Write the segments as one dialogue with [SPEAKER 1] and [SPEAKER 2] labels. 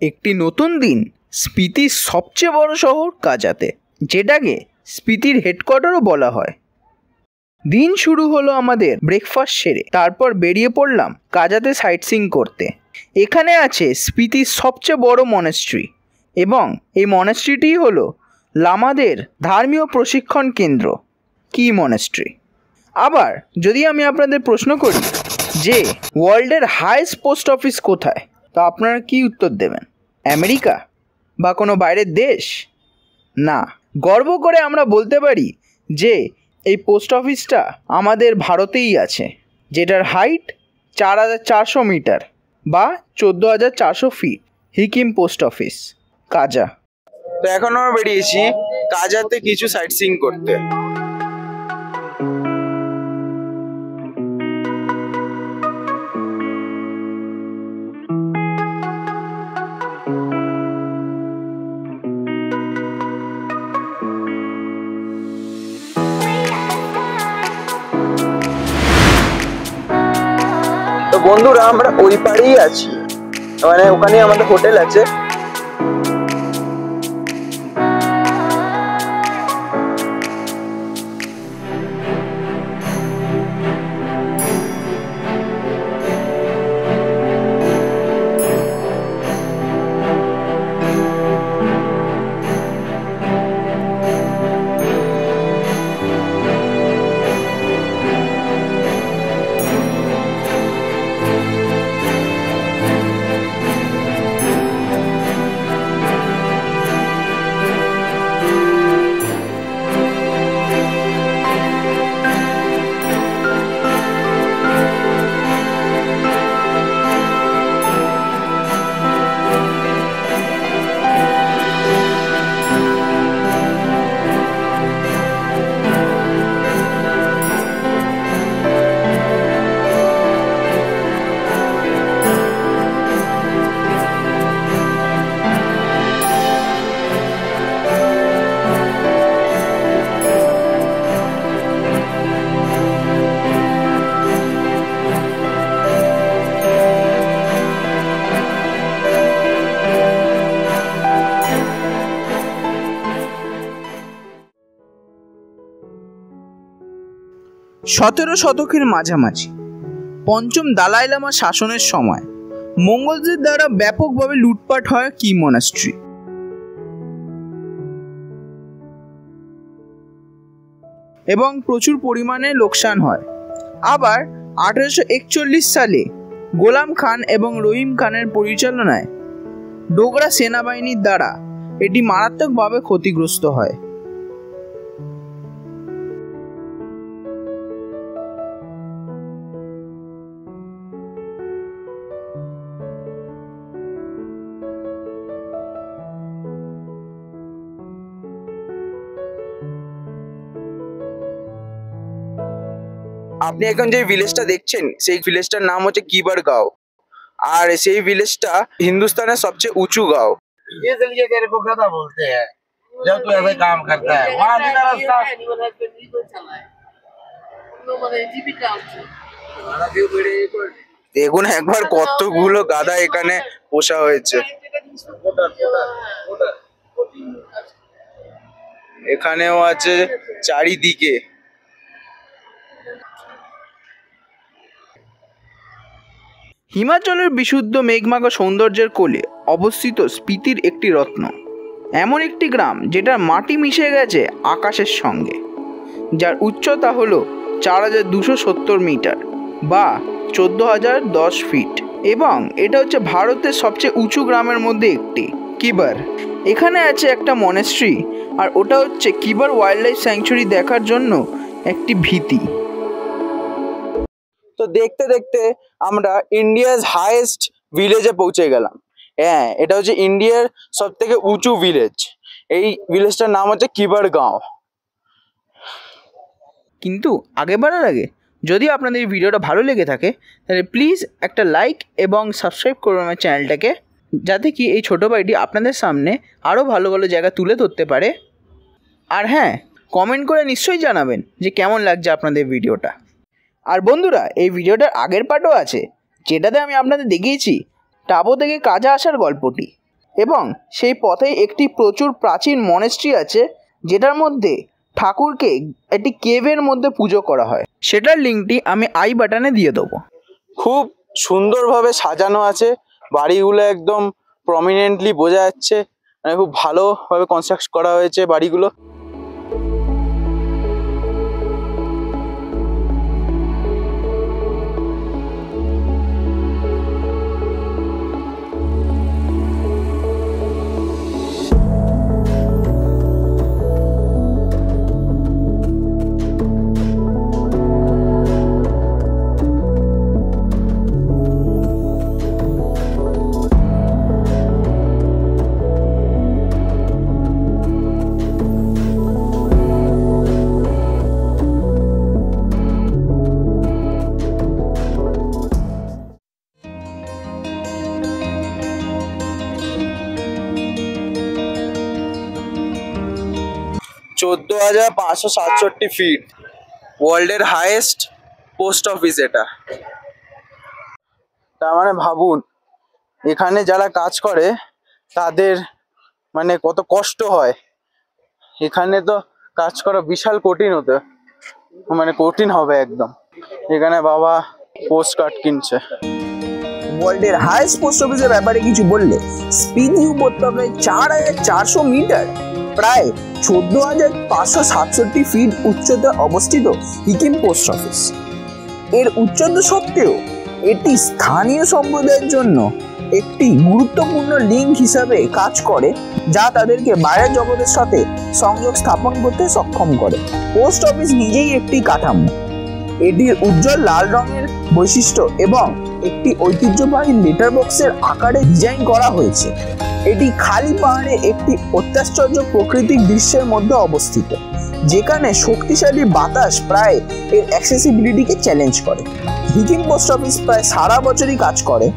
[SPEAKER 1] একটি নতুন দিন স্পিতির সবচেয়ে বড় শহর কাজাতে, যেটাকে স্পিতির হেডকোয়ার্টারও বলা হয়। দিন শুরু হলো আমাদের ব্রেকফাস্ট সেরে, তারপর বেরিয়ে পড়লাম কাজাতে সাইট সিইং করতে। এখানে আছে স্পিতির সবচেয়ে বড় মনেস্ট্রি, এবং এই মনেস্ট্রিটি হলো লামাদের ধর্মীয় প্রশিক্ষণ কেন্দ্র, কি মনেস্ট্রি। আবার যদি আমি আপনাদের প্রশ্ন করি যে ওয়ার্ল্ডের হাইয়েস্ট পোস্ট অফিস কোথায়, তো আপনারা কি উত্তর দেবেন? আমেরিকা বা কোনো বাইরের দেশ? না, গর্ব করে আমরা বলতে পারি যে এই পোস্ট অফিসটা আমাদের ভারতেই আছে, যেটার হাইট 4400 মিটার বা 14400 ফিট। হিকিম পোস্ট অফিস, কাজা।
[SPEAKER 2] তো এখন আমরা বেরিয়েছি কাজাতে কিছু সাইট সিইং করতে। তো বন্ধুরা, আমরা ওই পাড়েই আছি, মানে ওখানে আমাদের হোটেল আছে।
[SPEAKER 1] সতেরো শতকের মাঝামাঝি পঞ্চম দালাই লামা শাসনের সময় মঙ্গোলদের দ্বারা ব্যাপকভাবে লুটপাট হয় কি মনাস্ট্রি। এবং প্রচুর পরিমাণে লোকসান হয়। আবার 1841 সালে গোলাম খান এবং রহিম খানের পরিচালনায় ডোগরা সেনাবাহিনীর দ্বারা এটি মারাত্মকভাবে ক্ষতিগ্রস্ত হয়।
[SPEAKER 2] আপনি এখন যে ভিলেজটা দেখছেন, সেই ভিলেজটার নাম হচ্ছে কিবার গাঁও, আর সেই ভিলেজটা হিন্দুস্তানের সবচেয়ে উঁচু গাঁও।
[SPEAKER 3] इसलिए तेरे को गधा बोलते हैं जब तू ऐसे काम करता है। वहाँ मेरा रास्ता
[SPEAKER 2] দেখুন একবার কতগুলো গাধা এখানে পোষা হয়েছে। এখানেও আছে চারিদিকে।
[SPEAKER 1] হিমাচলের বিশুদ্ধ মেঘমাখা সৌন্দর্যের কোলে অবস্থিত স্পিতির একটি রত্ন, এমন একটি গ্রাম যেটার মাটি মিশে গেছে আকাশের সঙ্গে, যার উচ্চতা হলো 4270 মিটার বা 14,010 ফিট, এবং এটা হচ্ছে ভারতের সবচেয়ে উঁচু গ্রামের মধ্যে একটি, কিবার। এখানে আছে একটা মনেস্ট্রি, আর ওটা হচ্ছে কিবার ওয়াইল্ড লাইফ স্যাংচুরি দেখার জন্য একটি ভীতি।
[SPEAKER 2] তো দেখতে দেখতে আমরা ইন্ডিয়ার হাইয়েস্ট ভিলেজে পৌঁছে গেলাম। হ্যাঁ, এটা হচ্ছে ইন্ডিয়ার সব থেকে উঁচু ভিলেজ। এই ভিলেজটার নাম হচ্ছে কিবার গাঁও।
[SPEAKER 1] কিন্তু আগে বাড়ার আগে যদি আপনাদের এই ভিডিওটা ভালো লেগে থাকে, তাহলে প্লিজ একটা লাইক এবং সাবস্ক্রাইব করুন আমার চ্যানেলটাকে, যাতে কি এই ছোটো ভাইটি আপনাদের সামনে আরও ভালো ভালো জায়গা তুলে ধরতে পারে। আর হ্যাঁ, কমেন্ট করে নিশ্চয়ই জানাবেন যে কেমন লাগছে আপনাদের ভিডিওটা। আর বন্ধুরা, এই ভিডিওটার আগের পার্টও আছে, যেটাতে আমি আপনাদের দেখিয়েছি টাবো থেকে কাজা আসার গল্পটি। এবং সেই পথেই একটি প্রচুর প্রাচীন মনেস্ট্রি আছে, যেটার মধ্যে ঠাকুরকে একটি কেভের মধ্যে পুজো করা হয়। সেটার লিঙ্কটি আমি আই বাটনে দিয়ে দেবো।
[SPEAKER 2] খুব সুন্দরভাবে সাজানো আছে, বাড়িগুলো একদম প্রমিনেন্টলি বোঝা যাচ্ছে, মানে খুব ভালোভাবে কনস্ট্রাক্ট করা হয়েছে বাড়িগুলো। $14,567 ফিট, ওয়ার্ল্ডের হাইয়েস্ট পোস্ট অফিস এটা। তার মানে ভাবুন এখানে যারা কাজ করে তাদের মানে কত কষ্ট হয়। এখানে তো কাজ করা বিশাল কঠিন হতে, মানে কঠিন হবে একদম। এখানে বাবা পোস্ট কার্ড কিনছে।
[SPEAKER 1] ওয়ার্ল্ডের হাইয়েস্ট পোস্ট অফিসের ব্যাপারে কিছু বললে, স্পিতি উপত্যকায় 4,400 মিটার প্রায় 14,567 ফিট উচ্চতায় অবস্থিত হিকিম পোস্ট অফিস। এর উচ্চতা সত্ত্বেও এটি স্থানীয় সম্প্রদায়ের জন্য একটি গুরুত্বপূর্ণ লিঙ্ক হিসাবে কাজ করে, যা তাদেরকে বাইরের জগতের সাথে সংযোগ স্থাপন করতে সক্ষম করে। পোস্ট অফিস নিজেই একটি কাঠামো। এটির উজ্জ্বল লাল রঙের বৈশিষ্ট্য এবং একটি ঐতিহ্যবাহী লেটার বক্সের আকারে ডিজাইন করা হয়েছে। এটি খালি পাহাড়ে একটি অত্যাশ্চর্য প্রাকৃতিক দৃশ্যের মধ্যে অবস্থিত, যেখানে শক্তিশালী বাতাস প্রায় এর অ্যাক্সেসিবিলিটিকে চ্যালেঞ্জ করে। হিকিম পোস্ট অফিস প্রায় সারা বছরই কাজ করে,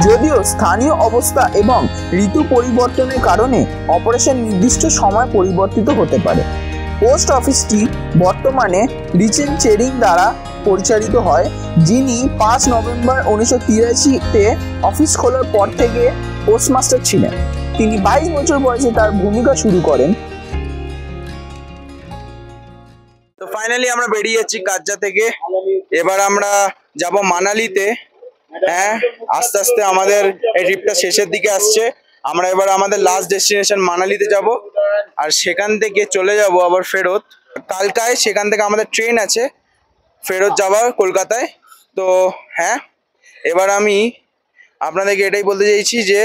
[SPEAKER 1] যদিও স্থানীয় অবস্থা এবং ঋতু পরিবর্তনের কারণে অপারেশন নির্দিষ্ট সময় পরিবর্তিত হতে পারে। পোস্ট অফিসটি বর্তমানে রিচেন চেরিং দ্বারা পরিচালিত হয়, যিনি 5 নভেম্বর 1983-তে অফিস খোলার পর থেকে পোস্টমাস্টার ছিলেন। তিনি 22 বছর বয়সে তার ভূমিকা শুরু করেন।
[SPEAKER 2] তো ফাইনালি আমরা বেরিয়ে যাচ্ছি কাজ্জা থেকে। এবার আমরা যাব মানালিতে। হ্যাঁ, আস্তে আস্তে আমাদের এই ট্রিপটা শেষের দিকে আসছে। আমরা এবার আমাদের লাস্ট ডেস্টিনেশন মানালিতে যাব, আর সেখান থেকে চলে যাব আবার ফেরত কালকায়। সেখান থেকে আমাদের ট্রেন আছে ফেরত যাবার কলকাতায়। তো হ্যাঁ, এবার আমি আপনাদেরকে এটাই বলতে চাইছি যে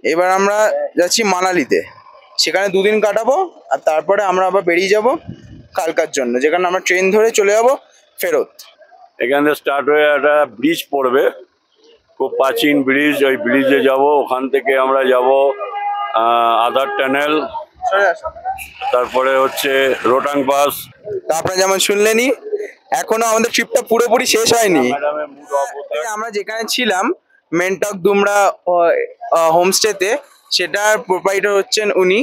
[SPEAKER 2] এবার আমরা যাচ্ছি মানালিতে, সেখানে 2 দিন কাটাবো, আর তারপরে আমরা আবার বেরিয়ে যাব কালকার জন্য, যেখানে আমরা ট্রেন ধরে চলে যাব ফেরত।
[SPEAKER 4] এখান থেকে স্টার্ট হয়ে একটা ব্রিজ পড়বে, খুব প্রাচীন ব্রিজ। ওই ব্রিজে যাব, ওখান থেকে আমরা যাব আধার টানেল, তারপরে হচ্ছে রোটাং পাস।
[SPEAKER 2] তো আপনারা যেমন শুনলেনই, এখনো আমাদের ট্রিপটা পুরোপুরি শেষ হয়নি। আমরা যেখানে ছিলাম মেন্টক দুমড়া হোমস্টেতে, সেটার প্রোপাইটার হচ্ছেন উনি।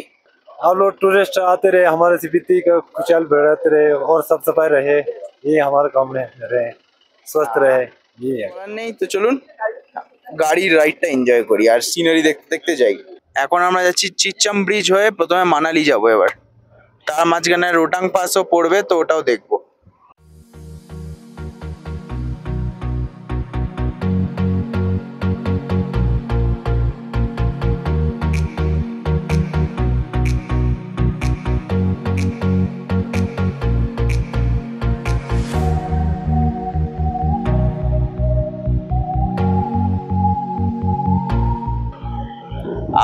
[SPEAKER 5] हम लोग टूरिस्ट आते रहे, हमारे स्पीति का कुचाल बढ़ाते रहे और साफ सफाई रहे, ये हमारे काम में रहे, स्वस्थ रहे। ये
[SPEAKER 2] নেই তো চলুন গাড়ির রাইডটা এনজয় করি আর সিনারি দেখতে দেখতে যাই। এখন আমরা যাচ্ছি চিচ্চাম ব্রিজ হয়ে প্রথমে মানালি যাব, এবার তার মাঝখানে রোটাং পাসও পড়বে, তো ওটাও দেখবো।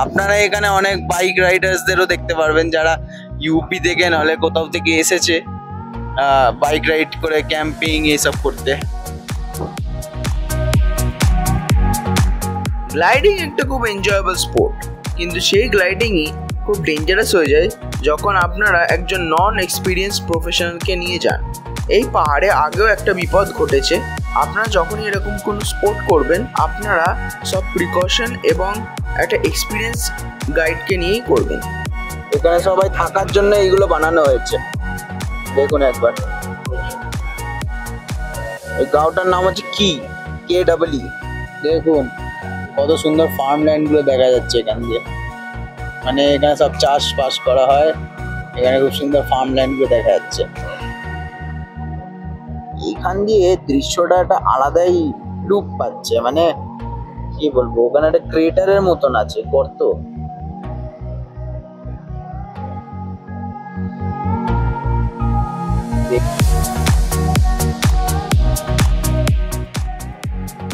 [SPEAKER 2] আপনারা এখানে অনেক বাইক রাইডার্সদেরও দেখতে পারবেন, যারা ইউপি থেকে নাহলে কোথাও থেকে এসেছে বাইক রাইড করে ক্যাম্পিং এইসব করতে।
[SPEAKER 1] গ্লাইডিং একটা খুব এনজয়েবল স্পোর্ট, কিন্তু সেই গ্লাইডিংই খুব ডেঞ্জারাস হয়ে যায় যখন আপনারা একজন নন এক্সপিরিয়েন্স প্রফেশনালকে নিয়ে যান। এই পাহাড়ে আগেও একটা বিপদ ঘটেছে। আপনারা যখনই এরকম কোনো স্পোর্ট করবেন, আপনারা সব প্রিকশন এবং একটা এক্সপিরিয়েন্স গাইডকে নিয়েই করবেন।
[SPEAKER 2] এখানে সবাই থাকার জন্য এইগুলো বানানো হয়েছে, দেখুন একবার। এই গাঁওটার নাম হচ্ছে KEE। দেখুন কত সুন্দর ফার্মল্যান্ড গুলো দেখা যাচ্ছে এখান দিয়ে। মানে এখানে সব চাষবাস করা হয়। এখানে খুব সুন্দর ফার্ম ল্যান্ডগুলো দেখা যাচ্ছে। এখান দিয়ে দৃশ্যটা একটা আলাদাই রূপ পাচ্ছে, মানে কি বলবো, ওখানে একটা ক্রেটারের মতন আছে গর্ত।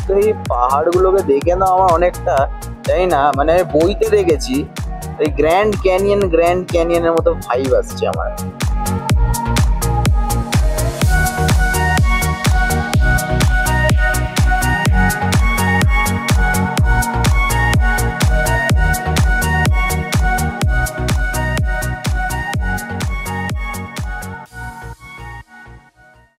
[SPEAKER 2] তো এই পাহাড়গুলোকে দেখে না আমার অনেকটা, জানি না, মানে বইতে দেখেছি এই গ্র্যান্ড ক্যানিয়নের মতো ভাইব আসছে আমার।